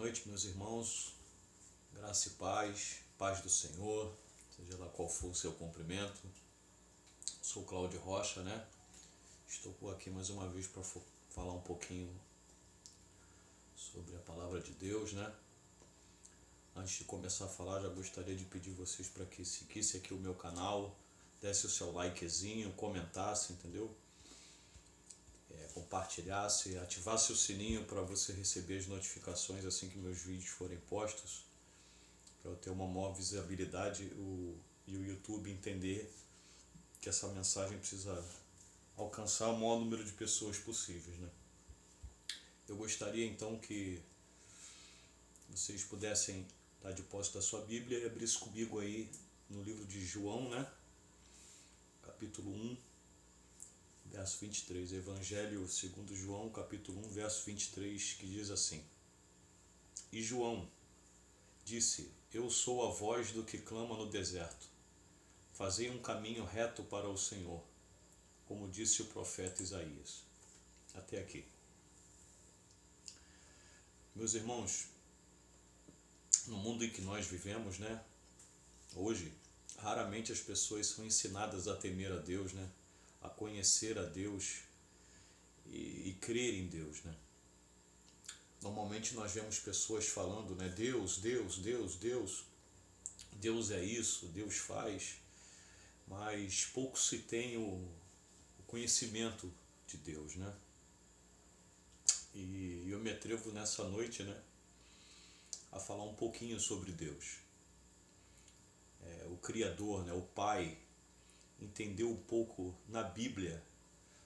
noite, meus irmãos, graça e paz do Senhor, seja lá qual for o seu cumprimento. Sou Cláudio Rocha, Estou aqui mais uma vez para falar um pouquinho sobre a palavra de Deus, Antes de começar a falar, já gostaria de pedir vocês para que seguissem aqui o meu canal, desse o seu likezinho, comentasse, entendeu? Compartilhasse, ativasse o sininho para você receber as notificações assim que meus vídeos forem postos, para eu ter uma maior visibilidade e o YouTube entender que essa mensagem precisa alcançar o maior número de pessoas possíveis, Eu gostaria então que vocês pudessem estar de posse da sua Bíblia e abrisse comigo aí no livro de João, capítulo 1, verso 23, Evangelho segundo João, capítulo 1, verso 23, que diz assim: E João disse: Eu sou a voz do que clama no deserto. Fazei um caminho reto para o Senhor, como disse o profeta Isaías. Até aqui. Meus irmãos, no mundo em que nós vivemos, hoje, raramente as pessoas são ensinadas a temer a Deus, a conhecer a Deus e crer em Deus, Normalmente nós vemos pessoas falando, Deus, Deus, Deus, Deus, Deus é isso, Deus faz, mas pouco se tem o conhecimento de Deus, E eu me atrevo nessa noite, a falar um pouquinho sobre Deus. O Criador, o Pai, entendeu um pouco na Bíblia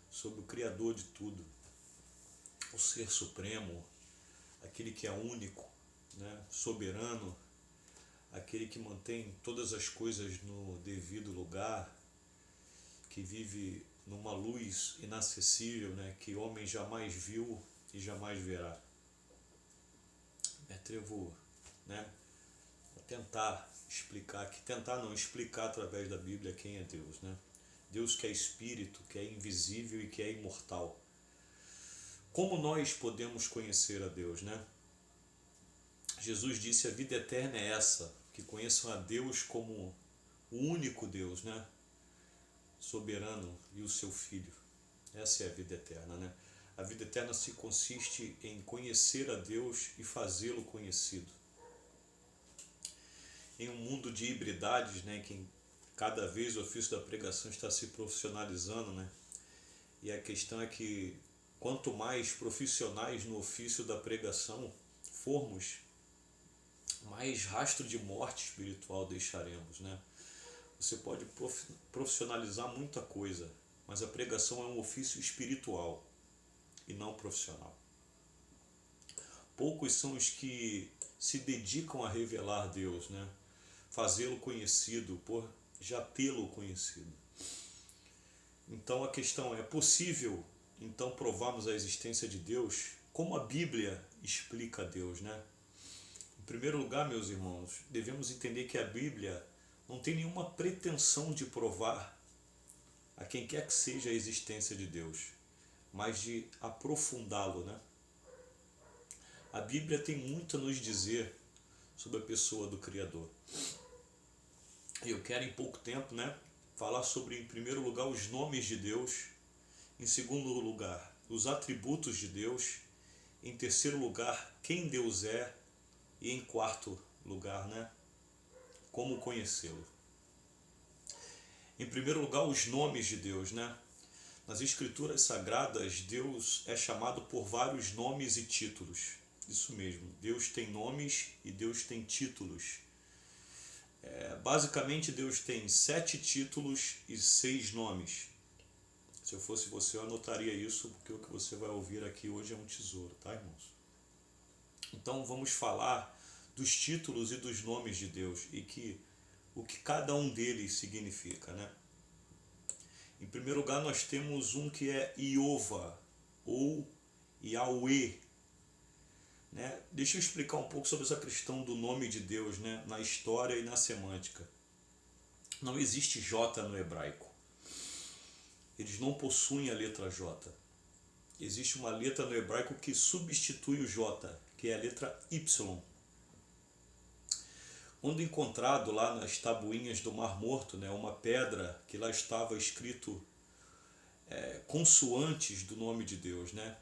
sobre o Criador de tudo, o Ser Supremo, aquele que é único, soberano, aquele que mantém todas as coisas no devido lugar, que vive numa luz inacessível, que homem jamais viu e jamais verá. Me atrevo, a tentar explicar, tentar não explicar através da Bíblia quem é Deus, Deus que é espírito, que é invisível e que é imortal. Como nós podemos conhecer a Deus, Jesus disse: a vida eterna é essa, que conheçam a Deus como o único Deus, soberano, e o seu Filho. Essa é a vida eterna, A vida eterna se consiste em conhecer a Deus e fazê-lo conhecido. Em um mundo de hibridades, que cada vez o ofício da pregação está se profissionalizando, e a questão é que quanto mais profissionais no ofício da pregação formos, mais rastro de morte espiritual deixaremos, Você pode profissionalizar muita coisa, mas a pregação é um ofício espiritual e não profissional. Poucos são os que se dedicam a revelar Deus, fazê-lo conhecido, por já tê-lo conhecido. Então a questão é: possível então provarmos a existência de Deus? Como a Bíblia explica Deus, Em primeiro lugar, meus irmãos, devemos entender que a Bíblia não tem nenhuma pretensão de provar a quem quer que seja a existência de Deus, mas de aprofundá-lo, A Bíblia tem muito a nos dizer sobre a pessoa do Criador. Eu quero em pouco tempo, falar sobre, em primeiro lugar, os nomes de Deus, em segundo lugar, os atributos de Deus, em terceiro lugar, quem Deus é, e em quarto lugar, como conhecê-lo. Em primeiro lugar, os nomes de Deus, Nas Escrituras Sagradas, Deus é chamado por vários nomes e títulos. Isso mesmo, Deus tem nomes e Deus tem títulos. Basicamente, Deus tem 7 títulos e 6 nomes. Se eu fosse você, eu anotaria isso, porque o que você vai ouvir aqui hoje é um tesouro, tá, irmãos? Então vamos falar dos títulos e dos nomes de Deus e o que cada um deles significa, Em primeiro lugar, nós temos um que é Iova ou Yahweh, Deixa eu explicar um pouco sobre essa questão do nome de Deus, na história e na semântica. Não existe J no hebraico. Eles não possuem a letra J. existe uma letra no hebraico que substitui o J, que é a letra Y. Quando encontrado lá nas tabuinhas do Mar Morto, né, uma pedra que lá estava escrito consoantes do nome de Deus, né?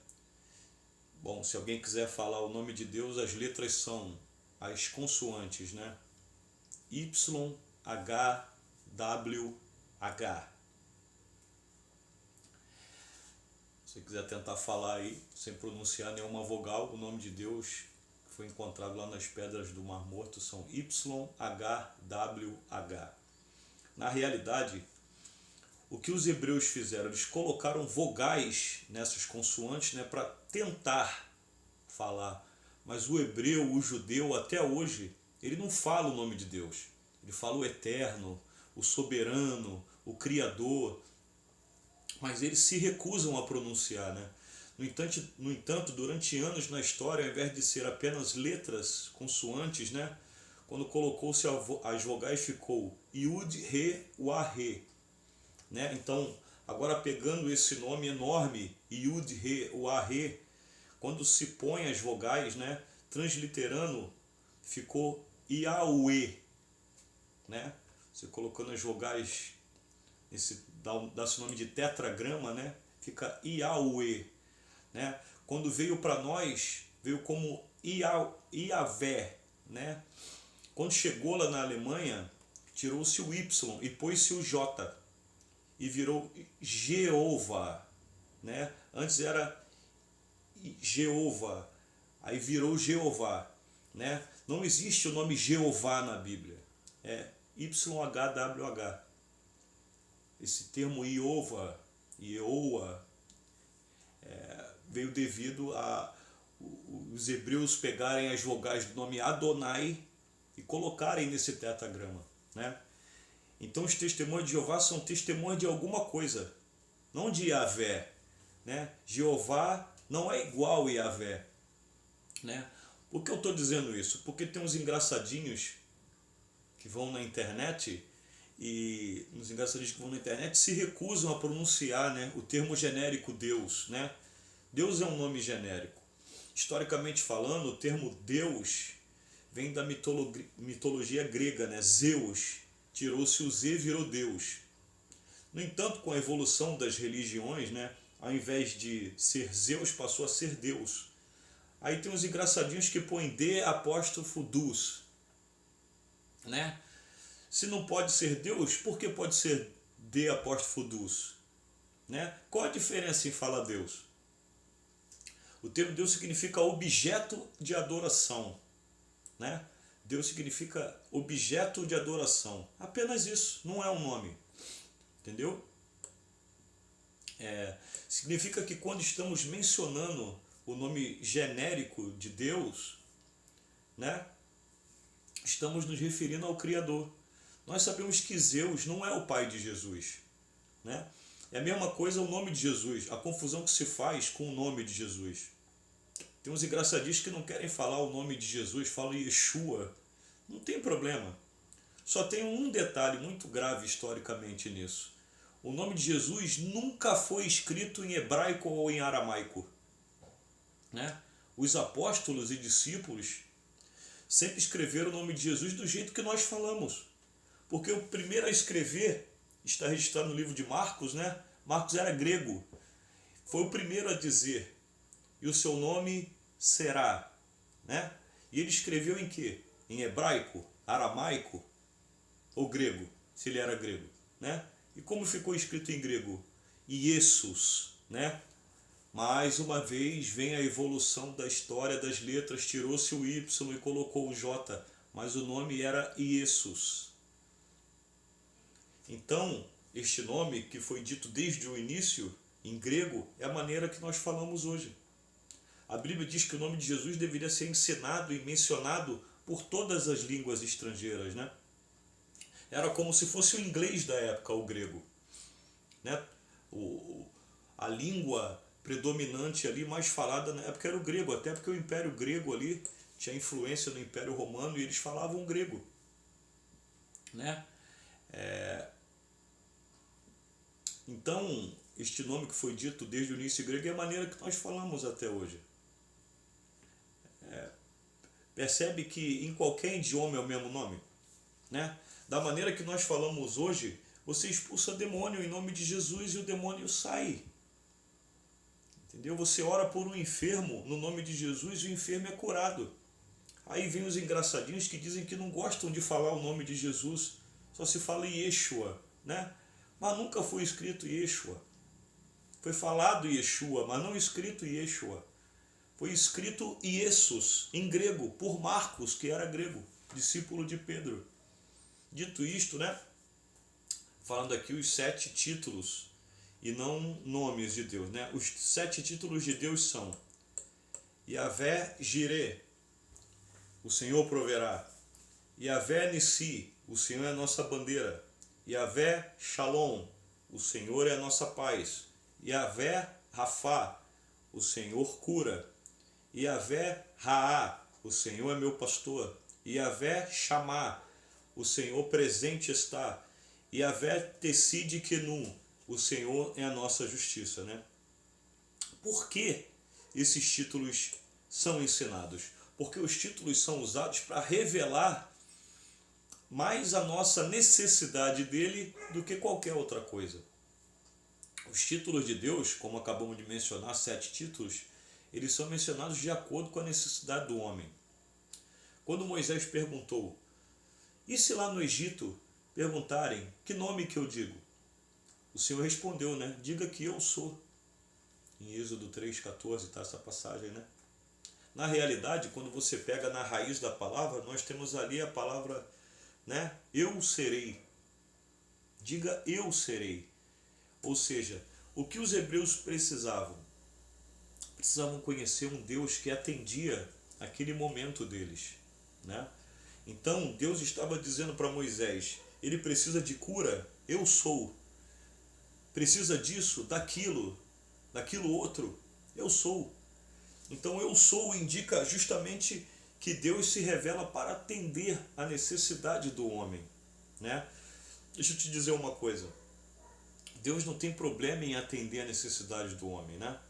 Bom, se alguém quiser falar o nome de Deus, as letras são as consoantes, né? Y, H, W, H. Se você quiser tentar falar aí, sem pronunciar nenhuma vogal, o nome de Deus que foi encontrado lá nas pedras do Mar Morto são Y, H, W, H. Na realidade, o que os hebreus fizeram? Eles colocaram vogais nessas consoantes, né, para tentar falar. Mas o hebreu, o judeu, até hoje, ele não fala o nome de Deus. Ele fala o eterno, o soberano, o criador. Mas eles se recusam a pronunciar, né? No entanto, durante anos na história, ao invés de ser apenas letras, consoantes, né, quando colocou-se as vogais, ficou Yud, Re, Wa, Re. Né? Então, agora pegando esse nome enorme, Yud, Re, Wa, Re, quando se põe as vogais, né, transliterando, ficou Yahweh. Né? Você colocando as vogais, dá-se o nome de tetragrama, né? Fica Yahweh. Né? Quando veio para nós, veio como Iavé. Né? Quando chegou lá na Alemanha, tirou-se o Y e pôs-se o J. E virou Jeová, né? Antes era Jeová, aí virou Jeová, né? Não existe o nome Jeová na Bíblia, é YHWH. Esse termo Iova, Ieoa, veio devido a os hebreus pegarem as vogais do nome Adonai e colocarem nesse tetragrama, né? Então os testemunhos de Jeová são testemunhas de alguma coisa, não de Yahvé, né? Jeová não é igual a Yahvé, né? Por que eu estou dizendo isso? Porque tem uns engraçadinhos que vão na internet e os engraçadinhos que vão na internet se recusam a pronunciar, né, o termo genérico Deus, né? Deus é um nome genérico. Historicamente falando, o termo Deus vem da mitologia grega, né? Zeus. Tirou-se o Z e virou Deus. No entanto, com a evolução das religiões, né, ao invés de ser Zeus, passou a ser Deus. Aí tem uns engraçadinhos que põem D apóstrofo Dus. Né? Se não pode ser Deus, por que pode ser D apóstrofo Dus? Né? Qual a diferença em falar Deus? O termo Deus significa objeto de adoração. Né? Deus significa objeto de adoração. Apenas isso, não é um nome. Entendeu? Significa que quando estamos mencionando o nome genérico de Deus, né, estamos nos referindo ao Criador. Nós sabemos que Zeus não é o pai de Jesus. Né? É a mesma coisa o nome de Jesus, a confusão que se faz com o nome de Jesus. Tem uns engraçadinhos que não querem falar o nome de Jesus, falam Yeshua. Não tem problema. Só tem um detalhe muito grave historicamente nisso. O nome de Jesus nunca foi escrito em hebraico ou em aramaico. Né? Os apóstolos e discípulos sempre escreveram o nome de Jesus do jeito que nós falamos. Porque o primeiro a escrever, está registrado no livro de Marcos, né? Marcos era grego. Foi o primeiro a dizer, e o seu nome será. Né? E ele escreveu em quê? Em hebraico, aramaico ou grego, se ele era grego. Né? E como ficou escrito em grego? Iesus, né? Mais uma vez vem a evolução da história das letras, tirou-se o Y e colocou o J, mas o nome era Iesus. Então, este nome que foi dito desde o início, em grego, é a maneira que nós falamos hoje. A Bíblia diz que o nome de Jesus deveria ser ensinado e mencionado por todas as línguas estrangeiras, né? Era como se fosse o inglês da época, o grego. Né? A língua predominante ali, mais falada na época, era o grego, até porque o Império Grego ali tinha influência no Império Romano e eles falavam grego. Né? Então, este nome que foi dito desde o início grego é a maneira que nós falamos até hoje. Percebe que em qualquer idioma é o mesmo nome? Né? Da maneira que nós falamos hoje, você expulsa demônio em nome de Jesus e o demônio sai. Entendeu? Você ora por um enfermo no nome de Jesus e o enfermo é curado. Aí vem os engraçadinhos que dizem que não gostam de falar o nome de Jesus, só se fala Yeshua, né? Mas nunca foi escrito Yeshua. Foi falado Yeshua, mas não escrito Yeshua. Foi escrito Iesus, em grego, por Marcos, que era grego, discípulo de Pedro. Dito isto, né? Falando aqui os 7 títulos e não nomes de Deus, né? Os 7 títulos de Deus são Yahvé Jireh, o Senhor proverá. Yahvé Nissi, o Senhor é a nossa bandeira. Yahvé Shalom, o Senhor é a nossa paz. Yahvé Rafá, o Senhor cura. Yahvé Raá, o Senhor é meu pastor. Yahvé Chamá, o Senhor presente está. Yahvé Tesside Kenum, o Senhor é a nossa justiça, né? Por que esses títulos são ensinados? Porque os títulos são usados para revelar mais a nossa necessidade dele do que qualquer outra coisa. Os títulos de Deus, como acabamos de mencionar, 7 títulos, eles são mencionados de acordo com a necessidade do homem. Quando Moisés perguntou, e se lá no Egito perguntarem, que nome que eu digo? O Senhor respondeu, né? Diga que eu sou. Em Êxodo 3,14 está essa passagem, né? Na realidade, quando você pega na raiz da palavra, nós temos ali a palavra, né? Eu serei. Diga eu serei. Ou seja, o que os hebreus precisavam? Precisavam conhecer um Deus que atendia aquele momento deles, né? Então Deus estava dizendo para Moisés, ele precisa de cura, eu sou. Precisa disso, daquilo outro, eu sou. Então eu sou indica justamente que Deus se revela para atender a necessidade do homem, né? Deixa eu te dizer uma coisa. Deus não tem problema em atender a necessidade do homem, né?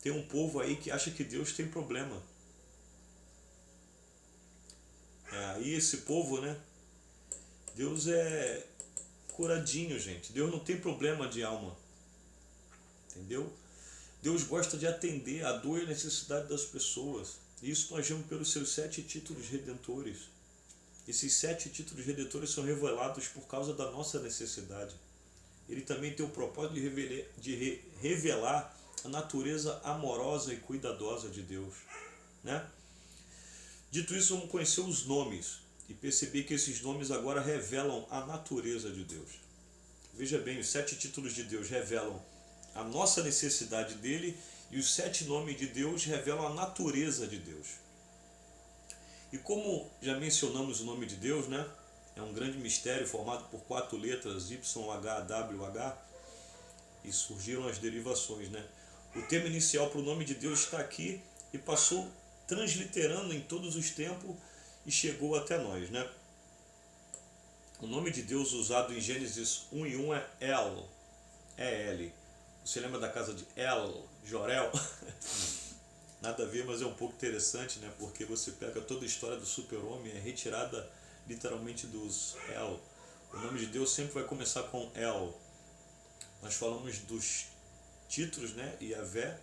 Tem um povo aí que acha que Deus tem problema. Aí esse povo, né? Deus é curadinho, gente. Deus não tem problema de alma. Entendeu? Deus gosta de atender a dor e a necessidade das pessoas. Isso nós vemos pelos seus 7 títulos redentores. Esses 7 títulos redentores são revelados por causa da nossa necessidade. Ele também tem o propósito de revelar a natureza amorosa e cuidadosa de Deus, né? Dito isso, vamos conhecer os nomes e perceber que esses nomes agora revelam a natureza de Deus. Veja bem, os 7 títulos de Deus revelam a nossa necessidade dele e os 7 nomes de Deus revelam a natureza de Deus. E como já mencionamos o nome de Deus, né? É um grande mistério formado por 4 letras, YHWH, e surgiram as derivações, né? O tema inicial para o nome de Deus está aqui e passou transliterando em todos os tempos e chegou até nós, né? O nome de Deus usado em Gênesis 1:1 é El, E-L. Você lembra da casa de El, Jorel? Nada a ver, mas é um pouco interessante, né? Porque você pega toda a história do super-homem, é retirada literalmente dos El. O nome de Deus sempre vai começar com El. Nós falamos dos títulos, né? Yahvé,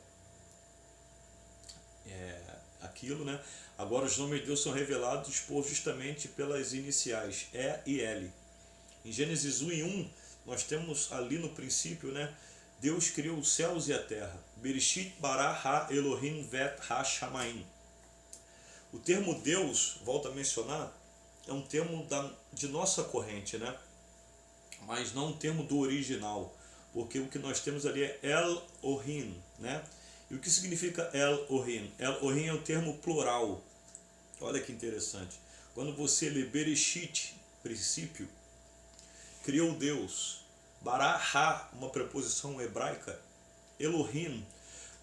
aquilo, né? Agora os nomes de Deus são revelados justamente pelas iniciais E e L. Em Gênesis 1:1, nós temos ali no princípio, né? Deus criou os céus e a terra. Bereshit bara ha Elohim vet ha shamayim. O termo Deus, volto a mencionar, é um termo de nossa corrente, né? Mas não um termo do original, porque o que nós temos ali é El-Ohim, né? E o que significa El-Ohim? El-Ohim é o termo plural. Olha que interessante. Quando você lê Bereshit, princípio, criou Deus. Bara ha, uma preposição hebraica. Elohim.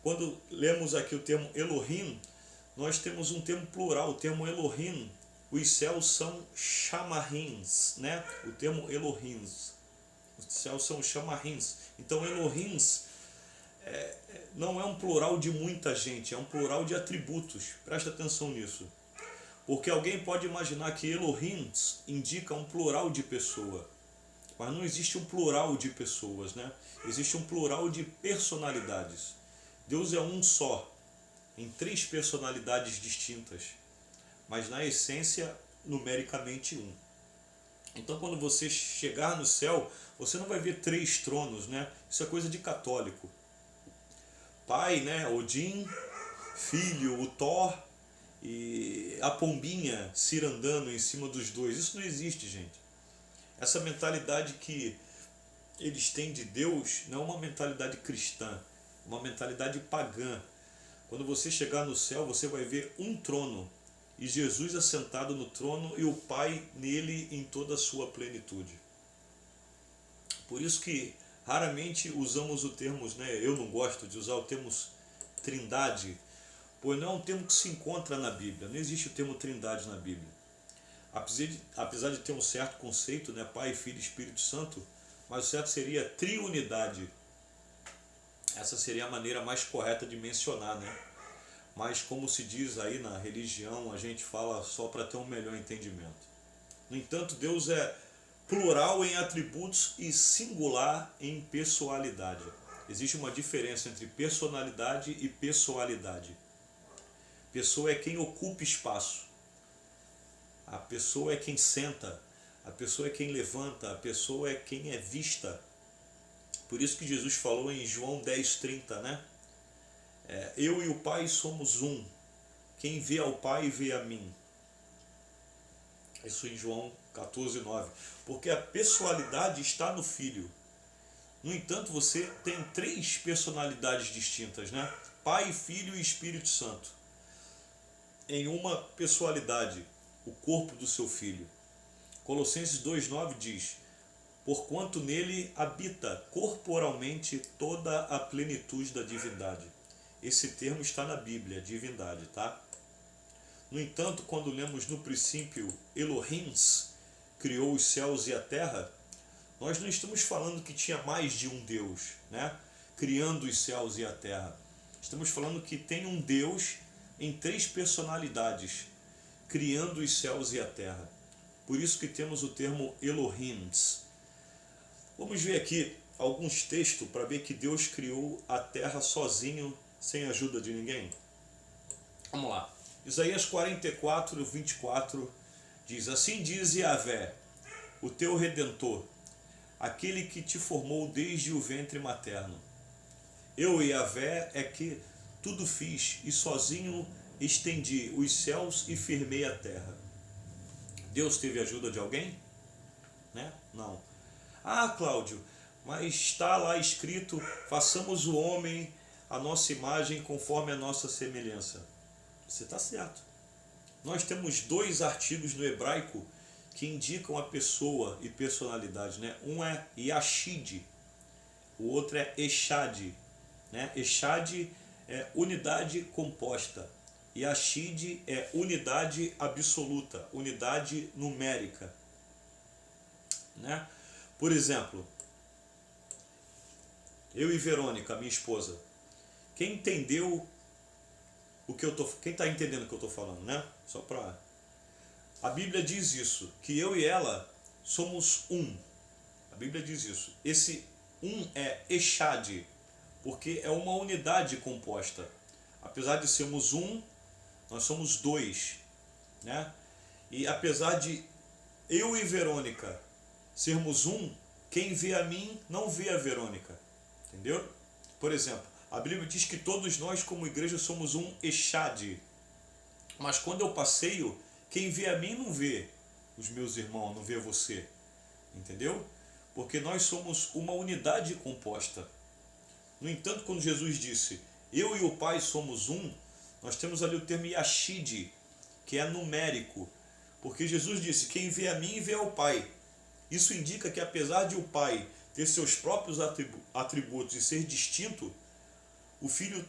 Quando lemos aqui o termo Elohim, nós temos um termo plural, o termo Elohim. Os céus são Shamahims, né? O termo Elohims. Os céus são Shamarins. Então Elohims não é um plural de muita gente, é um plural de atributos. Presta atenção nisso. Porque alguém pode imaginar que Elohims indica um plural de pessoa. Mas não existe um plural de pessoas, né? Existe um plural de personalidades. Deus é um só, em 3 personalidades distintas, mas na essência, numericamente um. Então, quando você chegar no céu, você não vai ver 3 tronos, né? Isso é coisa de católico. Pai, né? Odin, filho, o Thor e a pombinha cirandando em cima dos 2. Isso não existe, gente. Essa mentalidade que eles têm de Deus não é uma mentalidade cristã, é uma mentalidade pagã. Quando você chegar no céu, você vai ver um trono, e Jesus assentado no trono e o Pai nele em toda a sua plenitude. Por isso que raramente usamos o termo, né? Eu não gosto de usar o termo trindade, pois não é um termo que se encontra na Bíblia, não existe o termo trindade na Bíblia. Apesar de ter um certo conceito, né, Pai, Filho e Espírito Santo, mas o certo seria triunidade. Essa seria a maneira mais correta de mencionar, né? Mas como se diz aí na religião, a gente fala só para ter um melhor entendimento. No entanto, Deus é plural em atributos e singular em pessoalidade. Existe uma diferença entre personalidade e pessoalidade. Pessoa é quem ocupa espaço. A pessoa é quem senta, a pessoa é quem levanta, a pessoa é quem é vista. Por isso que Jesus falou em João 10,30, né? Eu e o Pai somos um. Quem vê ao Pai vê a mim. Isso em João 14,9. Porque a pessoalidade está no Filho. No entanto, você tem 3 personalidades distintas, né? Pai, Filho e Espírito Santo. Em uma pessoalidade, o corpo do seu Filho. Colossenses 2,9 diz: porquanto nele habita corporalmente toda a plenitude da divindade. Esse termo está na Bíblia, divindade, tá? No entanto, quando lemos no princípio Elohims criou os céus e a terra, nós não estamos falando que tinha mais de um Deus, né? Criando os céus e a terra. Estamos falando que tem um Deus em 3 personalidades, criando os céus e a terra. Por isso que temos o termo Elohims. Vamos ver aqui alguns textos para ver que Deus criou a terra sozinho, sem ajuda de ninguém. Vamos lá. Isaías 44, 24 diz: assim diz Yahvé, o teu Redentor, aquele que te formou desde o ventre materno. Eu, Yahvé, é que tudo fiz e sozinho estendi os céus e firmei a terra. Deus teve ajuda de alguém? Né? Não. Ah, Cláudio, mas está lá escrito: façamos o homem a nossa imagem conforme a nossa semelhança. Você está certo. Nós temos 2 artigos no hebraico que indicam a pessoa e personalidade, né? Um é Yashid, o outro é Eshad, né? Eshad é unidade composta. Yashid é unidade absoluta, unidade numérica, né? Por exemplo, eu e Verônica, minha esposa, quem entendeu o que eu tô, quem está entendendo o que eu estou falando, né? Só para a Bíblia diz isso, que eu e ela somos um. A Bíblia diz isso. Esse um é Eshad, porque é uma unidade composta. Apesar de sermos um, nós somos 2, né? E apesar de eu e Verônica sermos um, quem vê a mim não vê a Verônica. Entendeu? Por exemplo, a Bíblia diz que todos nós como igreja somos um Eshad. Mas quando eu passeio, quem vê a mim não vê os meus irmãos, não vê você. Entendeu? Porque nós somos uma unidade composta. No entanto, quando Jesus disse: eu e o Pai somos um, nós temos ali o termo Yashid, que é numérico. Porque Jesus disse: quem vê a mim vê ao Pai. Isso indica que apesar de o Pai ter seus próprios atributos e ser distinto, o Filho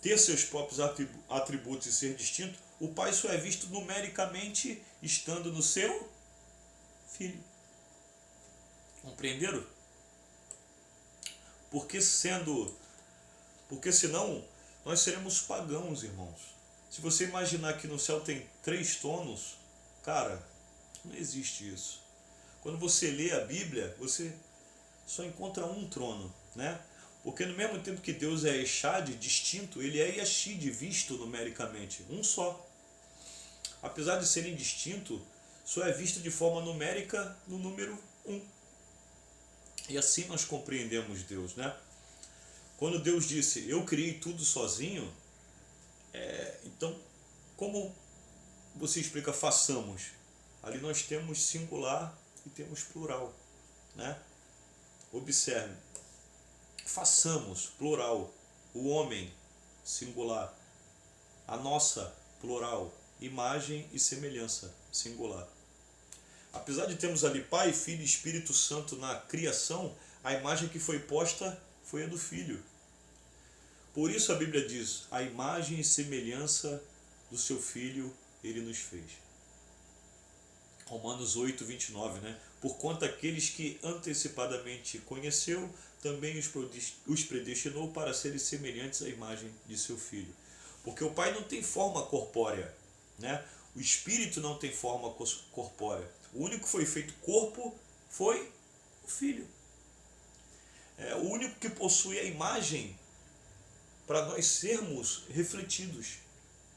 ter seus próprios atributos e ser distinto, o Pai só é visto numericamente estando no seu Filho. Compreenderam? Porque senão nós seremos pagãos, irmãos. Se você imaginar que no céu tem 3 tronos, cara, não existe isso. Quando você lê a Bíblia, você só encontra um trono, né? Porque no mesmo tempo que Deus é Echad, distinto, ele é Yashid, visto numericamente, um só. Apesar de serem distintos, só é visto de forma numérica no número 1. E assim nós compreendemos Deus, né? Quando Deus disse, eu criei tudo sozinho, então, como você explica façamos? Ali nós temos singular e temos plural, né? Observe, façamos, plural, o homem, singular, a nossa, plural, imagem e semelhança, singular. Apesar de termos ali Pai, Filho e Espírito Santo na criação, a imagem que foi posta foi a do Filho. Por isso a Bíblia diz, a imagem e semelhança do seu Filho ele nos fez. Romanos 8, 29, né? Porquanto aqueles que antecipadamente conheceu, também os predestinou para serem semelhantes à imagem de seu Filho. Porque o Pai não tem forma corpórea, né? O Espírito não tem forma corpórea. O único que foi feito corpo foi o Filho. O único que possui a imagem para nós sermos refletidos,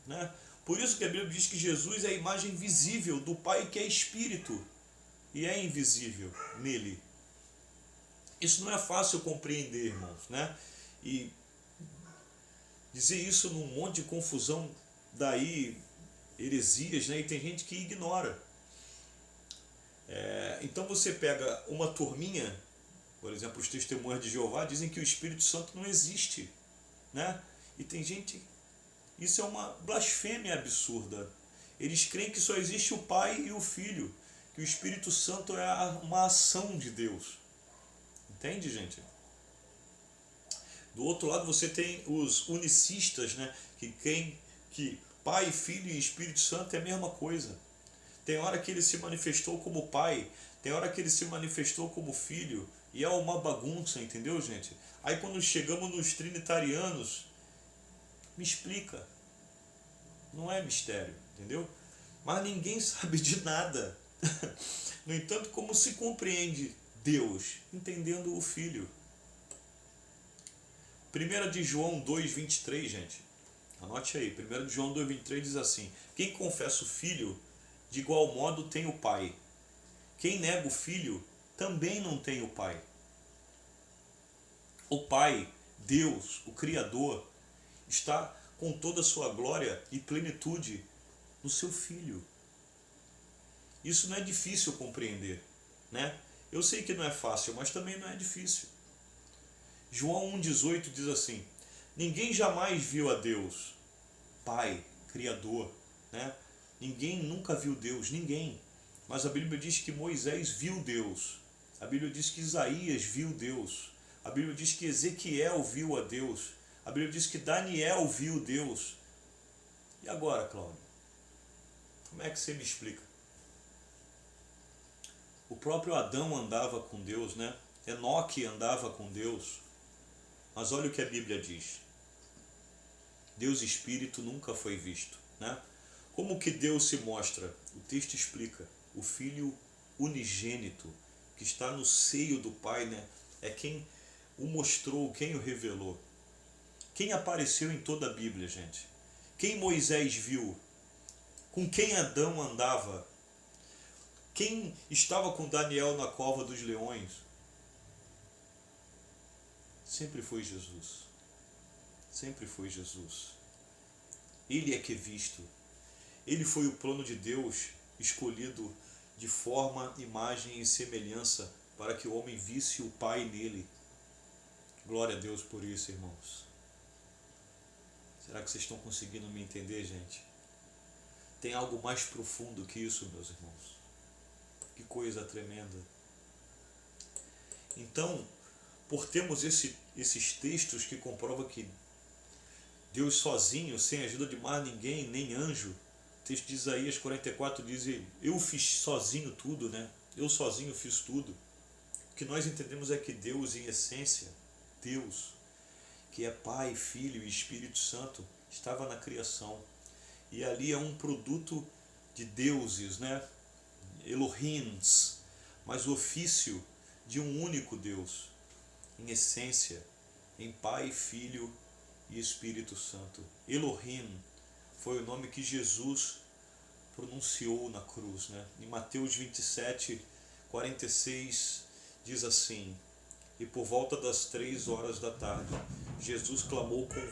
né? Por isso que a Bíblia diz que Jesus é a imagem visível do Pai que é Espírito e é invisível nele. Isso não é fácil compreender, irmãos, né? E dizer isso num monte de confusão, daí heresias, né? E tem gente que ignora. Então você pega uma turminha, por exemplo, os testemunhas de Jeová dizem que o Espírito Santo não existe, né? E tem gente, isso é uma blasfêmia absurda. Eles creem que só existe o Pai e o Filho, que o Espírito Santo é uma ação de Deus. Entende, gente? Do outro lado você tem os unicistas, né? Que creem que Pai, Filho e Espírito Santo é a mesma coisa. Tem hora que ele se manifestou como Pai, tem hora que ele se manifestou como Filho, e é uma bagunça, entendeu, gente? Aí quando chegamos nos trinitarianos, me explica. Não é mistério, entendeu? Mas ninguém sabe de nada. No entanto, como se compreende Deus? Entendendo o Filho. 1 de João 2,23, gente. Anote aí. 1 de João 2,23 diz assim: quem confessa o Filho, de igual modo tem o Pai. Quem nega o Filho, também não tem o Pai. O Pai, Deus, o Criador, está com toda a sua glória e plenitude no seu Filho. Isso não é difícil compreender, né? Eu sei que não é fácil, mas também não é difícil. João 1,18 diz assim: ninguém jamais viu a Deus, Pai, Criador, né? Ninguém nunca viu Deus, ninguém. Mas a Bíblia diz que Moisés viu Deus. A Bíblia diz que Isaías viu Deus. A Bíblia diz que Ezequiel viu a Deus. A Bíblia diz que Daniel viu Deus. E agora, Cláudio? Como é que você me explica? O próprio Adão andava com Deus, né? Enoque andava com Deus. Mas olha o que a Bíblia diz. Deus Espírito nunca foi visto, né? Como que Deus se mostra? O texto explica. O Filho unigênito, que está no seio do Pai, né? É quem o mostrou, quem o revelou. Quem apareceu em toda a Bíblia, gente? Quem Moisés viu? Com quem Adão andava? Quem estava com Daniel na cova dos leões? Sempre foi Jesus. Sempre foi Jesus. Ele é que é visto. Ele foi o plano de Deus escolhido de forma, imagem e semelhança para que o homem visse o Pai nele. Glória a Deus por isso, irmãos. Será que vocês estão conseguindo me entender, gente? Tem algo mais profundo que isso, meus irmãos. Que coisa tremenda. Então, por termos esses textos que comprovam que Deus sozinho, sem a ajuda de mais ninguém, nem anjo, o texto de Isaías 44 diz: eu fiz sozinho tudo, né? Eu sozinho fiz tudo. O que nós entendemos é que Deus, em essência, Deus, que é Pai, Filho e Espírito Santo, estava na criação. E ali é um produto de deuses, né? Elohims, mas o ofício de um único Deus, em essência, em Pai, Filho e Espírito Santo. Elohim foi o nome que Jesus pronunciou na cruz, né? Em Mateus 27, 46, diz assim: e por volta das 3 horas da tarde, Jesus clamou com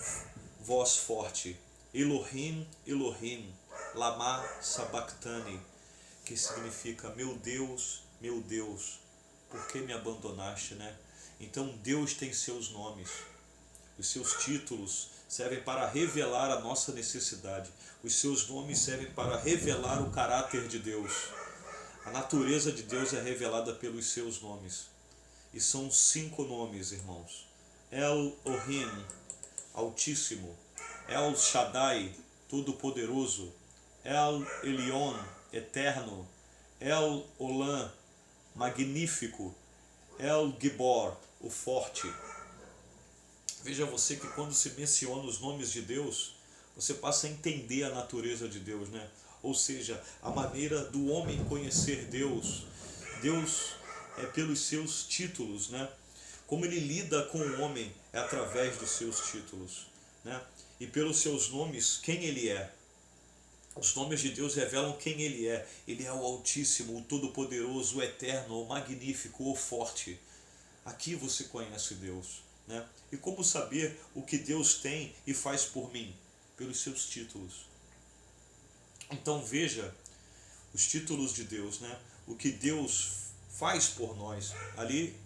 voz forte: Elohim, Elohim, lama sabachthani, que significa: meu Deus, por que me abandonaste, né? Então Deus tem seus nomes, os seus títulos servem para revelar a nossa necessidade, os seus nomes servem para revelar o caráter de Deus. A natureza de Deus é revelada pelos seus nomes, e são 5 nomes, irmãos: El-Ohim, Altíssimo; El Shaddai, Todo-Poderoso; El-Elyon, Eterno; El-Olam, Magnífico; El-Gibor, o Forte. Veja você que quando se menciona os nomes de Deus, você passa a entender a natureza de Deus, né? Ou seja, a maneira do homem conhecer Deus. Deus é pelos seus títulos, né? Como ele lida com o homem é através dos seus títulos, né? E pelos seus nomes, quem ele é. Os nomes de Deus revelam quem ele é. Ele é o Altíssimo, o Todo-Poderoso, o Eterno, o Magnífico, o Forte. Aqui você conhece Deus, né? E como saber o que Deus tem e faz por mim? Pelos seus títulos. Então veja os títulos de Deus, né? O que Deus faz por nós. Ali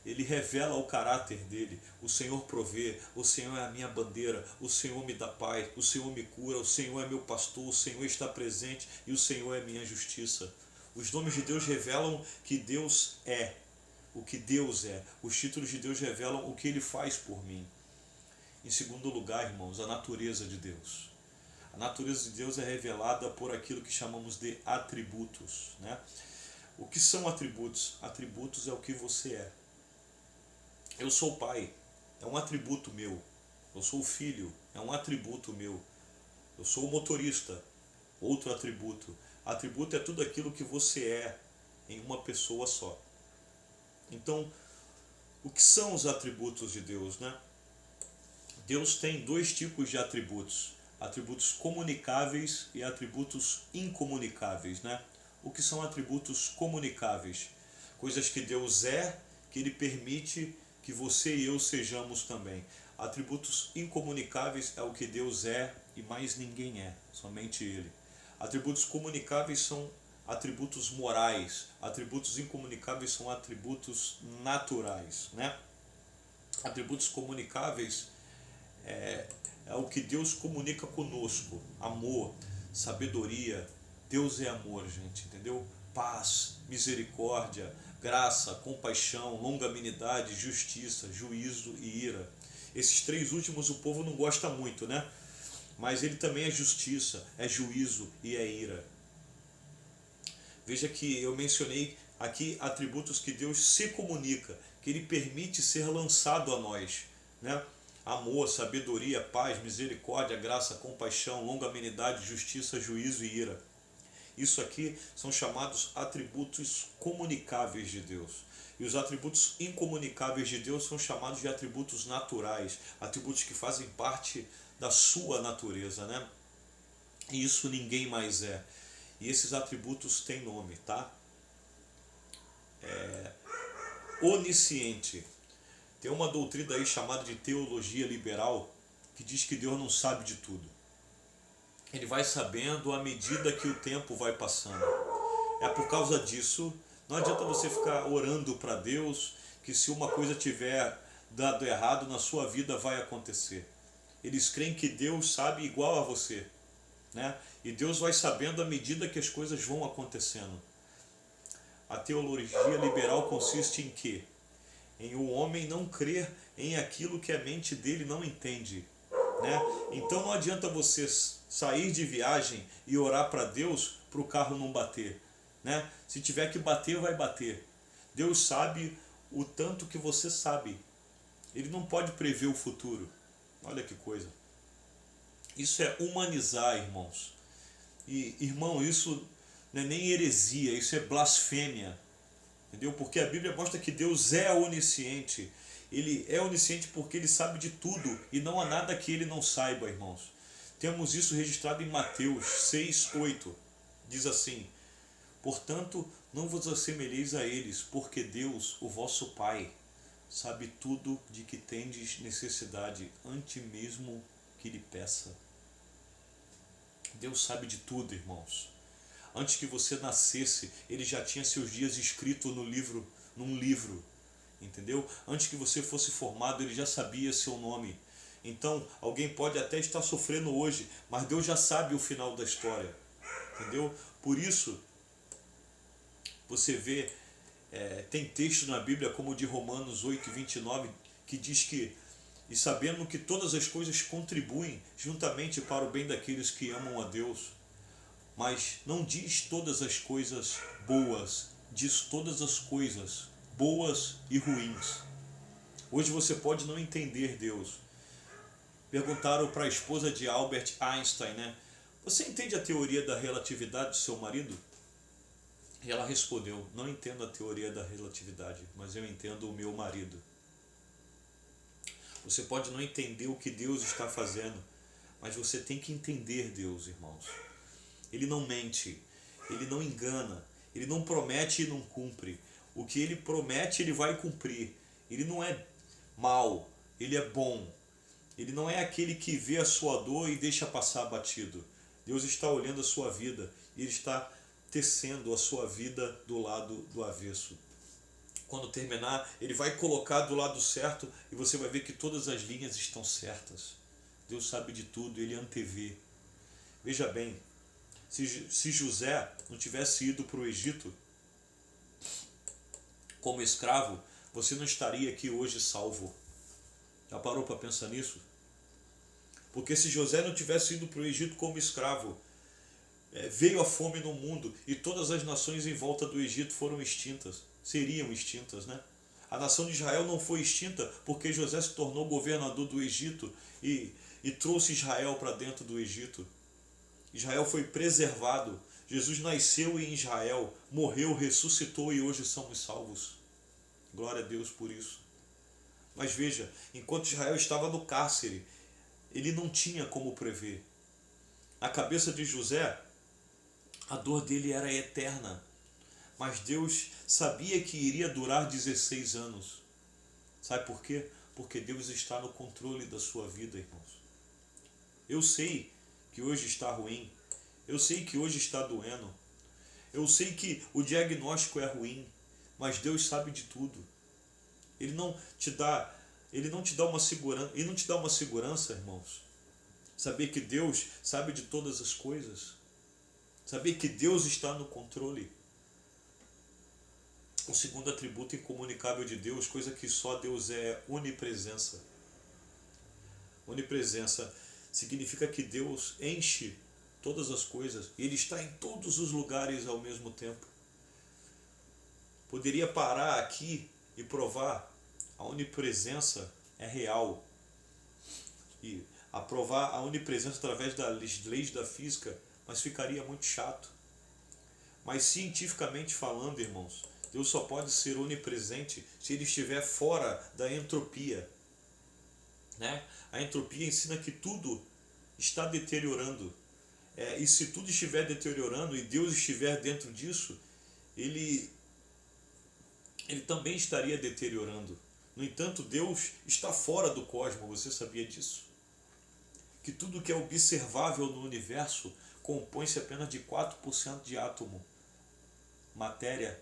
ele revela o caráter dele. O Senhor provê, o Senhor é a minha bandeira, o Senhor me dá paz, o Senhor me cura, o Senhor é meu pastor, o Senhor está presente e o Senhor é minha justiça. Os nomes de Deus revelam que Deus é, o que Deus é. Os títulos de Deus revelam o que ele faz por mim. Em segundo lugar, irmãos, a natureza de Deus. A natureza de Deus é revelada por aquilo que chamamos de atributos, né? O que são atributos? Atributos é o que você é. Eu sou pai, é um atributo meu. Eu sou filho, é um atributo meu. Eu sou motorista, outro atributo. Atributo é tudo aquilo que você é em uma pessoa só. Então, o que são os atributos de Deus, né? Deus tem 2 tipos de atributos: atributos comunicáveis e atributos incomunicáveis, né? O que são atributos comunicáveis? Coisas que Deus é, que ele permite que você e eu sejamos também. Atributos incomunicáveis é o que Deus é e mais ninguém é, somente ele. Atributos comunicáveis são atributos morais, atributos incomunicáveis são atributos naturais, né? Atributos comunicáveis é o que Deus comunica conosco: amor, sabedoria. Deus é amor, gente, entendeu? Paz, misericórdia, graça, compaixão, longanimidade, justiça, juízo e ira. Esses 3 últimos o povo não gosta muito, né? Mas ele também é justiça, é juízo e é ira. Veja que eu mencionei aqui atributos que Deus se comunica, que ele permite ser lançado a nós, né? Amor, sabedoria, paz, misericórdia, graça, compaixão, longanimidade, justiça, juízo e ira. Isso aqui são chamados atributos comunicáveis de Deus. E os atributos incomunicáveis de Deus são chamados de atributos naturais, atributos que fazem parte da sua natureza, né? E isso ninguém mais é. E esses atributos têm nome, tá? Onisciente. Tem uma doutrina aí chamada de teologia liberal que diz que Deus não sabe de tudo. Ele vai sabendo à medida que o tempo vai passando. É por causa disso, não adianta você ficar orando para Deus que se uma coisa tiver dado errado na sua vida vai acontecer. Eles creem que Deus sabe igual a você, né? E Deus vai sabendo à medida que as coisas vão acontecendo. A teologia liberal consiste em quê? Em o homem não crer em aquilo que a mente dele não entende, né? Então não adianta você sair de viagem e orar para Deus para o carro não bater, né? Se tiver que bater, vai bater. Deus sabe o tanto que você sabe. Ele não pode prever o futuro. Olha que coisa. Isso é humanizar, irmãos. E, irmão, isso não é nem heresia, isso é blasfêmia. Entendeu? Porque a Bíblia mostra que Deus é onisciente. Ele é onisciente porque ele sabe de tudo e não há nada que ele não saiba, irmãos. Temos isso registrado em Mateus 6:8. Diz assim: portanto, não vos assemelheis a eles, porque Deus, o vosso Pai, sabe tudo de que tendes necessidade, antes mesmo que lhe peça. Deus sabe de tudo, irmãos. Antes que você nascesse, ele já tinha seus dias escritos num livro, entendeu? Antes que você fosse formado, ele já sabia seu nome. Então, alguém pode até estar sofrendo hoje, mas Deus já sabe o final da história, entendeu? Por isso, você vê, tem texto na Bíblia como o de Romanos 8:29, que diz que, e sabendo que todas as coisas contribuem juntamente para o bem daqueles que amam a Deus, mas não diz todas as coisas boas, diz todas as coisas boas e ruins. Hoje você pode não entender Deus. Perguntaram para a esposa de Albert Einstein, né? Você entende a teoria da relatividade do seu marido? E ela respondeu: não entendo a teoria da relatividade, mas eu entendo o meu marido. Você pode não entender o que Deus está fazendo, mas você tem que entender Deus, irmãos. Ele não mente, ele não engana, ele não promete e não cumpre. O que ele promete, ele vai cumprir. Ele não é mau, ele é bom. Ele não é aquele que vê a sua dor e deixa passar batido. Deus está olhando a sua vida e ele está tecendo a sua vida do lado do avesso. Quando terminar, ele vai colocar do lado certo e você vai ver que todas as linhas estão certas. Deus sabe de tudo, ele antevê. Veja bem, se José não tivesse ido para o Egito como escravo, você não estaria aqui hoje salvo. Já parou para pensar nisso? Porque se José não tivesse ido para o Egito como escravo, veio a fome no mundo e todas as nações em volta do Egito foram extintas, seriam extintas, né? A nação de Israel não foi extinta porque José se tornou governador do Egito e trouxe Israel para dentro do Egito. Israel foi preservado. Jesus nasceu em Israel, morreu, ressuscitou e hoje somos salvos. Glória a Deus por isso. Mas veja, enquanto Israel estava no cárcere, ele não tinha como prever. Na cabeça de José, a dor dele era eterna. Mas Deus sabia que iria durar 16 anos. Sabe por quê? Porque Deus está no controle da sua vida, irmãos. Eu sei que hoje está ruim. Eu sei que hoje está doendo. Eu sei que o diagnóstico é ruim. Mas Deus sabe de tudo. Ele não te dá uma segurança. Ele não te dá uma segurança, irmãos. Saber que Deus sabe de todas as coisas. Saber que Deus está no controle. O segundo atributo incomunicável de Deus, coisa que só Deus é onipresença. Onipresença significa que Deus enche todas as coisas. Ele está em todos os lugares ao mesmo tempo. Poderia parar aqui e provar a onipresença é real. E aprovar a onipresença através das leis da física, mas ficaria muito chato. Mas cientificamente falando, irmãos, Deus só pode ser onipresente se ele estiver fora da entropia. Né? A entropia ensina que tudo está deteriorando. E se tudo estiver deteriorando e Deus estiver dentro disso, ele também estaria deteriorando. No entanto, Deus está fora do cosmos, você sabia disso? Que tudo que é observável no universo compõe-se apenas de 4% de átomo. Matéria,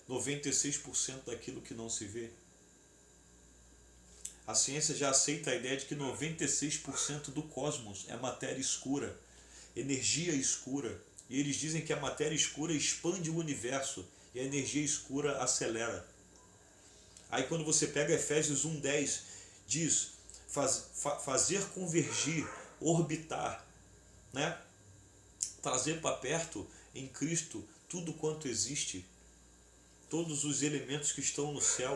96% daquilo que não se vê. A ciência já aceita a ideia de que 96% do cosmos é matéria escura, energia escura. E eles dizem que a matéria escura expande o universo e a energia escura acelera. Aí quando você pega Efésios 1:10, diz fazer convergir, orbitar, né? Trazer para perto em Cristo tudo quanto existe, todos os elementos que estão no céu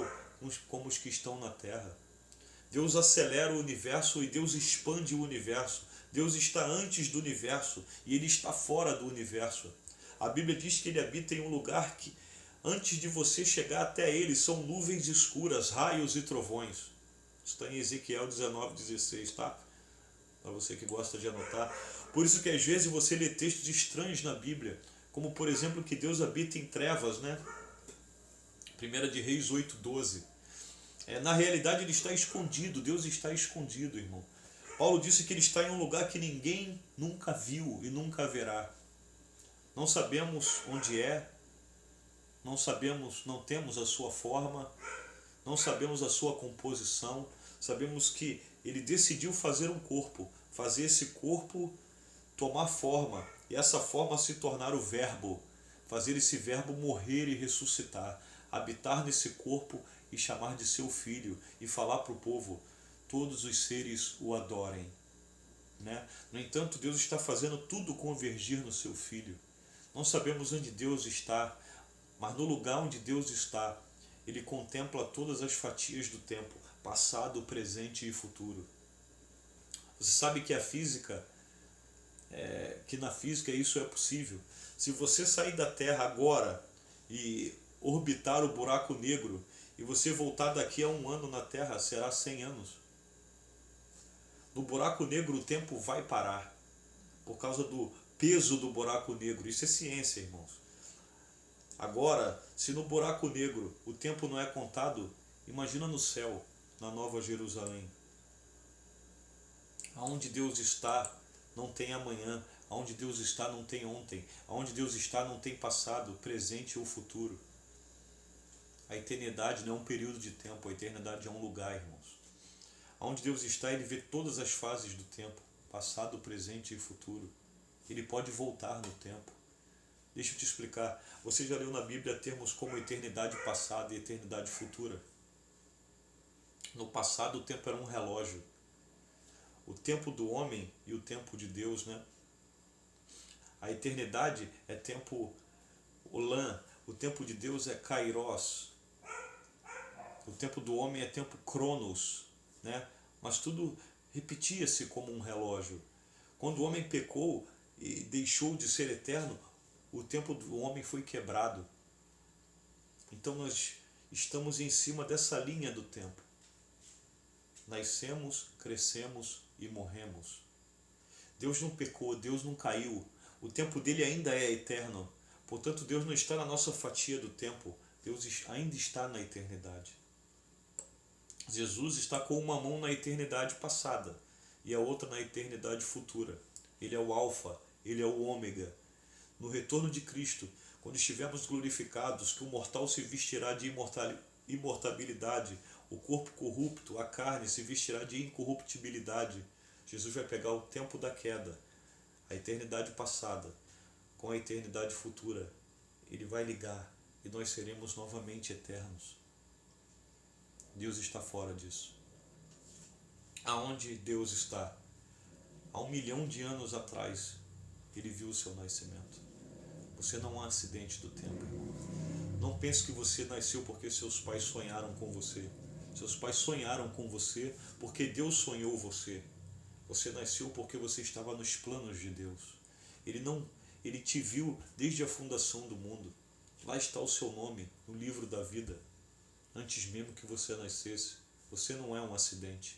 como os que estão na terra. Deus acelera o universo e Deus expande o universo. Deus está antes do universo e Ele está fora do universo. A Bíblia diz que Ele habita em um lugar que, antes de você chegar até Ele, são nuvens escuras, raios e trovões. Isso está em Ezequiel 19:16, tá? Para você que gosta de anotar. Por isso que às vezes você lê textos estranhos na Bíblia, como por exemplo que Deus habita em trevas, né? 1 de Reis 8:12. Na realidade Ele está escondido, Deus está escondido, irmão. Paulo disse que Ele está em um lugar que ninguém nunca viu e nunca verá. Não sabemos onde é, não sabemos, não temos a sua forma, não sabemos a sua composição. Sabemos que Ele decidiu fazer um corpo, fazer esse corpo tomar forma, e essa forma se tornar o verbo, fazer esse verbo morrer e ressuscitar, habitar nesse corpo e chamar de seu filho, e falar para o povo, todos os seres o adorem. Né? No entanto, Deus está fazendo tudo convergir no seu filho. Não sabemos onde Deus está, mas no lugar onde Deus está, Ele contempla todas as fatias do tempo, passado, presente e futuro. Você sabe que a física, que na física isso é possível. Se você sair da Terra agora e orbitar o buraco negro, e você voltar daqui a 1 ano na Terra, será 100 anos. No buraco negro o tempo vai parar, por causa do peso do buraco negro. Isso é ciência, irmãos. Agora, se no buraco negro o tempo não é contado, imagina no céu, na Nova Jerusalém. Aonde Deus está, não tem amanhã. Aonde Deus está, não tem ontem. Aonde Deus está, não tem passado, presente ou futuro. A eternidade não é um período de tempo, a eternidade é um lugar, irmãos. Aonde Deus está, Ele vê todas as fases do tempo, passado, presente e futuro. Ele pode voltar no tempo. Deixa eu te explicar. Você já leu na Bíblia termos como eternidade passada e eternidade futura? No passado o tempo era um relógio. O tempo do homem e o tempo de Deus, né? A eternidade é tempo Olam, o tempo de Deus é Kairos. O tempo do homem é tempo Cronos, né? Mas tudo repetia-se como um relógio. Quando o homem pecou e deixou de ser eterno, o tempo do homem foi quebrado. Então nós estamos em cima dessa linha do tempo. Nascemos, crescemos e morremos. Deus não pecou, Deus não caiu. O tempo dele ainda é eterno. Portanto, Deus não está na nossa fatia do tempo. Deus ainda está na eternidade. Jesus está com uma mão na eternidade passada e a outra na eternidade futura. Ele é o Alfa, Ele é o Ômega. No retorno de Cristo, quando estivermos glorificados, que o mortal se vestirá de imortabilidade, o corpo corrupto, a carne, se vestirá de incorruptibilidade. Jesus vai pegar o tempo da queda, a eternidade passada, com a eternidade futura. Ele vai ligar e nós seremos novamente eternos. Deus está fora disso. Aonde Deus está? Há 1 milhão de anos atrás, Ele viu o seu nascimento. Você não é um acidente do tempo, irmão. Não pense que você nasceu porque seus pais sonharam com você. Seus pais sonharam com você porque Deus sonhou você. Você nasceu porque você estava nos planos de Deus. Ele te viu desde a fundação do mundo. Lá está o seu nome no livro da vida. Antes mesmo que você nascesse, você não é um acidente.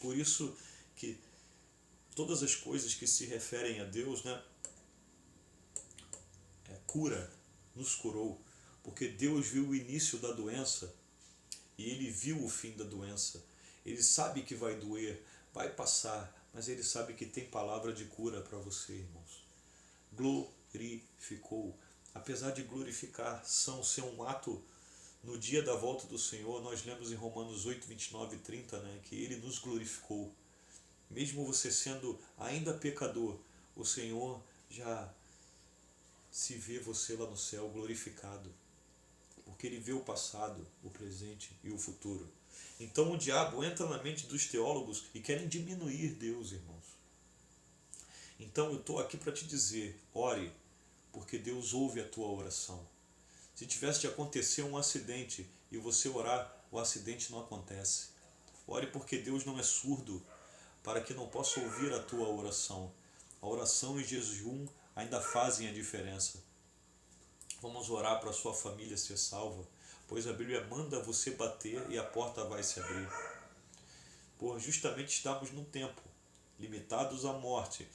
Por isso que todas as coisas que se referem a Deus, né? Cura, nos curou, porque Deus viu o início da doença e Ele viu o fim da doença. Ele sabe que vai doer, vai passar, mas Ele sabe que tem palavra de cura para você, irmãos. Glorificou. Apesar de glorificação ser um ato no dia da volta do Senhor, nós lemos em Romanos 8, 29 e 30, né, que Ele nos glorificou. Mesmo você sendo ainda pecador, o Senhor já se vê você lá no céu glorificado, porque Ele vê o passado, o presente e o futuro. Então o diabo entra na mente dos teólogos e querem diminuir Deus, irmãos. Então eu estou aqui para te dizer, ore, porque Deus ouve a tua oração. Se tivesse de acontecer um acidente e você orar, o acidente não acontece. Ore porque Deus não é surdo, para que não possa ouvir a tua oração. A oração e jejum ainda fazem a diferença. Vamos orar para a sua família ser salva, pois a Bíblia manda você bater e a porta vai se abrir. Por justamente estamos num tempo, limitados à morte,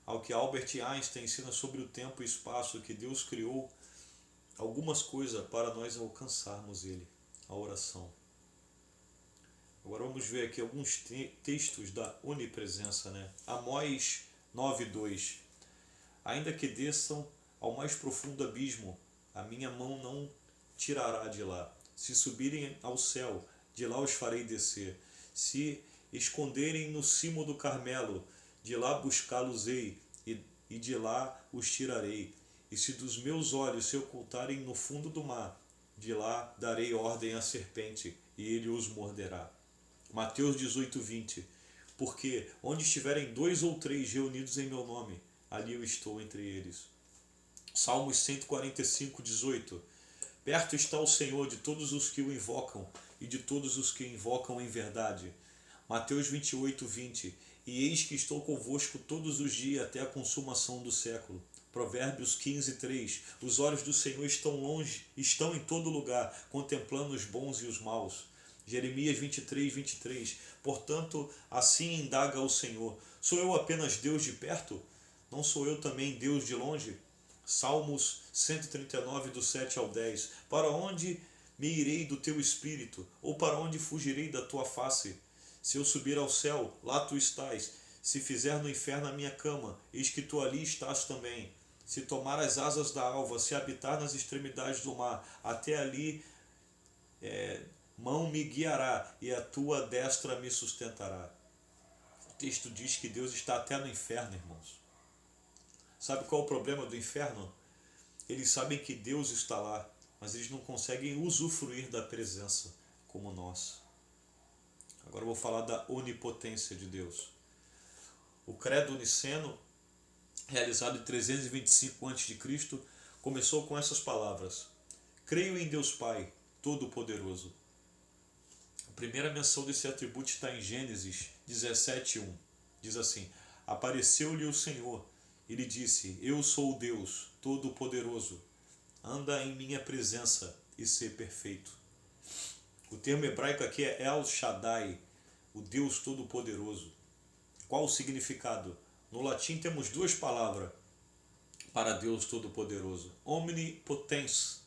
ao que Albert Einstein ensina sobre o tempo e espaço, que Deus criou algumas coisas para nós alcançarmos Ele, a oração. Agora vamos ver aqui alguns textos da onipresença, né? Amós 9:2. Ainda que desçam ao mais profundo abismo, a minha mão não tirará de lá. Se subirem ao céu, de lá os farei descer. Se esconderem no cimo do Carmelo, de lá buscá-los-ei, e de lá os tirarei. E se dos meus olhos se ocultarem no fundo do mar, de lá darei ordem à serpente, e ele os morderá. Mateus 18:20. Porque onde estiverem 2 ou 3 reunidos em meu nome, ali eu estou entre eles. Salmos 145:18. Perto está o Senhor de todos os que o invocam, e de todos os que o invocam em verdade. Mateus 28:20. E eis que estou convosco todos os dias até a consumação do século. Provérbios 15:3. Os olhos do Senhor estão longe, estão em todo lugar, contemplando os bons e os maus. Jeremias 23:23. Portanto, assim indaga o Senhor: sou eu apenas Deus de perto? Não sou eu também Deus de longe? Salmos 139, do 7 ao 10. Para onde me irei do teu espírito? Ou para onde fugirei da tua face? Se eu subir ao céu, lá tu estás. Se fizer no inferno a minha cama, eis que tu ali estás também. Se tomar as asas da alva, se habitar nas extremidades do mar, até ali mão me guiará, e a tua destra me sustentará. O texto diz que Deus está até no inferno, irmãos. Sabe qual é o problema do inferno? Eles sabem que Deus está lá, mas eles não conseguem usufruir da presença como nós. Agora eu vou falar da onipotência de Deus. O credo niceno, realizado em 325 a.C., começou com essas palavras: creio em Deus Pai, Todo-Poderoso. A primeira menção desse atributo está em Gênesis 17:1. Diz assim: apareceu-lhe o Senhor e lhe disse: eu sou o Deus Todo-Poderoso, anda em minha presença e sê perfeito. O termo hebraico aqui é El Shaddai, o Deus Todo-Poderoso. Qual o significado? No latim temos 2 palavras para Deus Todo-Poderoso: omnipotens,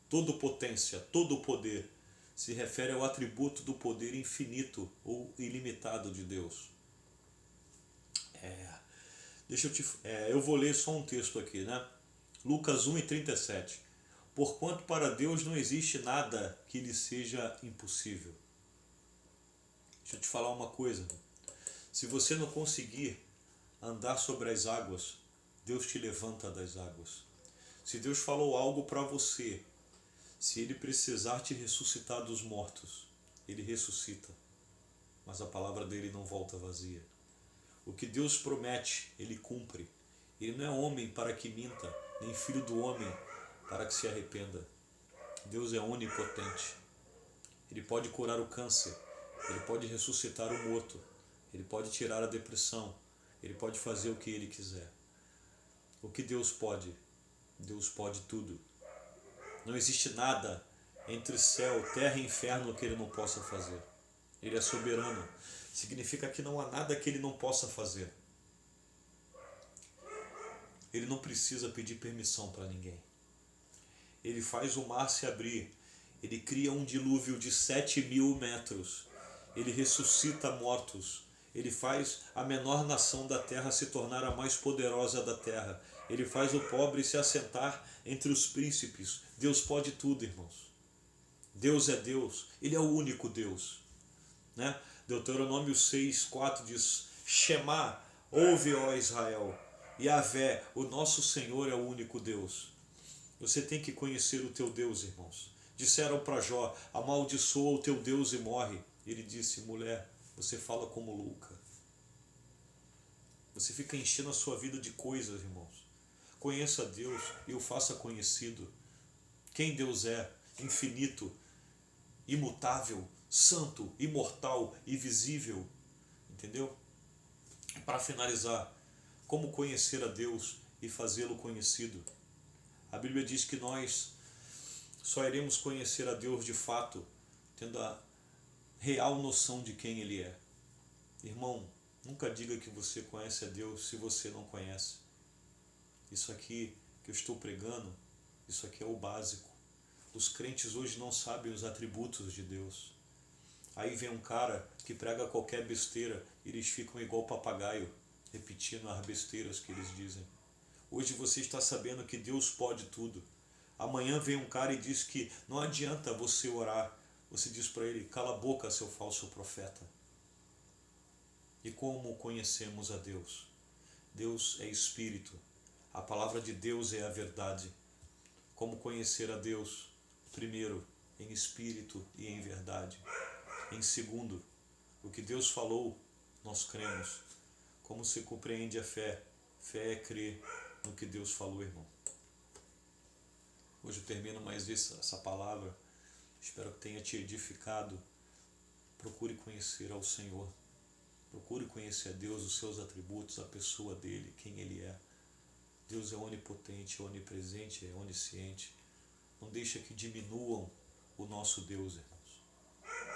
todo-potência, todo poder. Se refere ao atributo do poder infinito ou ilimitado de Deus. Eu vou ler só um texto aqui, né? Lucas 1:37. Porquanto para Deus não existe nada que lhe seja impossível. Deixa eu te falar uma coisa. Se você não conseguir andar sobre as águas, Deus te levanta das águas. Se Deus falou algo para você, se Ele precisar te ressuscitar dos mortos, Ele ressuscita. Mas a palavra dele não volta vazia. O que Deus promete, Ele cumpre. Ele não é homem para que minta, nem filho do homem para que se arrependa. Deus é onipotente. Ele pode curar o câncer, Ele pode ressuscitar o morto, Ele pode tirar a depressão, Ele pode fazer o que Ele quiser. O que Deus pode? Deus pode tudo. Não existe nada entre céu, terra e inferno que Ele não possa fazer. Ele é soberano. Significa que não há nada que Ele não possa fazer. Ele não precisa pedir permissão para ninguém. Ele faz o mar se abrir. Ele cria um dilúvio de 7.000 metros. Ele ressuscita mortos. Ele faz a menor nação da terra se tornar a mais poderosa da terra. Ele faz o pobre se assentar entre os príncipes. Deus pode tudo, irmãos. Deus é Deus. Ele é o único Deus, né? Deuteronômio 6:4 diz: Shema, ouve, ó Israel, Yahvé, o nosso Senhor é o único Deus. Você tem que conhecer o teu Deus, irmãos. Disseram para Jó: amaldiçoa o teu Deus e morre. Ele disse: mulher, você fala como louca. Você fica enchendo a sua vida de coisas, irmãos. Conheça Deus e o faça conhecido. Quem Deus é, infinito, imutável, santo, imortal e visível. Entendeu? Para finalizar, como conhecer a Deus e fazê-lo conhecido? A Bíblia diz que nós só iremos conhecer a Deus de fato, tendo a real noção de quem Ele é. Irmão, nunca diga que você conhece a Deus se você não conhece. Isso aqui que eu estou pregando, isso aqui é o básico. Os crentes hoje não sabem os atributos de Deus. Aí vem um cara que prega qualquer besteira e eles ficam igual papagaio, repetindo as besteiras que eles dizem. Hoje você está sabendo que Deus pode tudo. Amanhã vem um cara e diz que não adianta você orar. Você diz para ele, cala a boca, seu falso profeta. E como conhecemos a Deus? Deus é Espírito. A palavra de Deus é a verdade. Como conhecer a Deus? Primeiro, em Espírito e em verdade. Em segundo, o que Deus falou, nós cremos. Como se compreende a fé? Fé é crer no que Deus falou, irmão. Hoje eu termino mais essa palavra. Espero que tenha te edificado. Procure conhecer ao Senhor. Procure conhecer a Deus, os seus atributos, a pessoa dele, quem Ele é. Deus é onipotente, é onipresente, é onisciente. Não deixa que diminuam o nosso Deus, irmãos.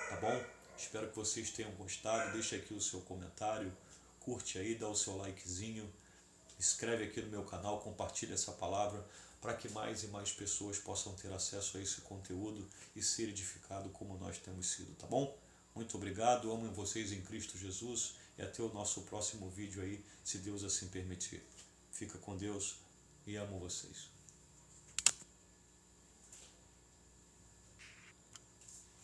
Tá bom? Espero que vocês tenham gostado. Deixa aqui o seu comentário. Curte aí, dá o seu likezinho. Escreve aqui no meu canal, compartilha essa palavra para que mais e mais pessoas possam ter acesso a esse conteúdo e ser edificado como nós temos sido, tá bom? Muito obrigado, amo vocês em Cristo Jesus e até o nosso próximo vídeo aí, se Deus assim permitir. Fica com Deus e amo vocês.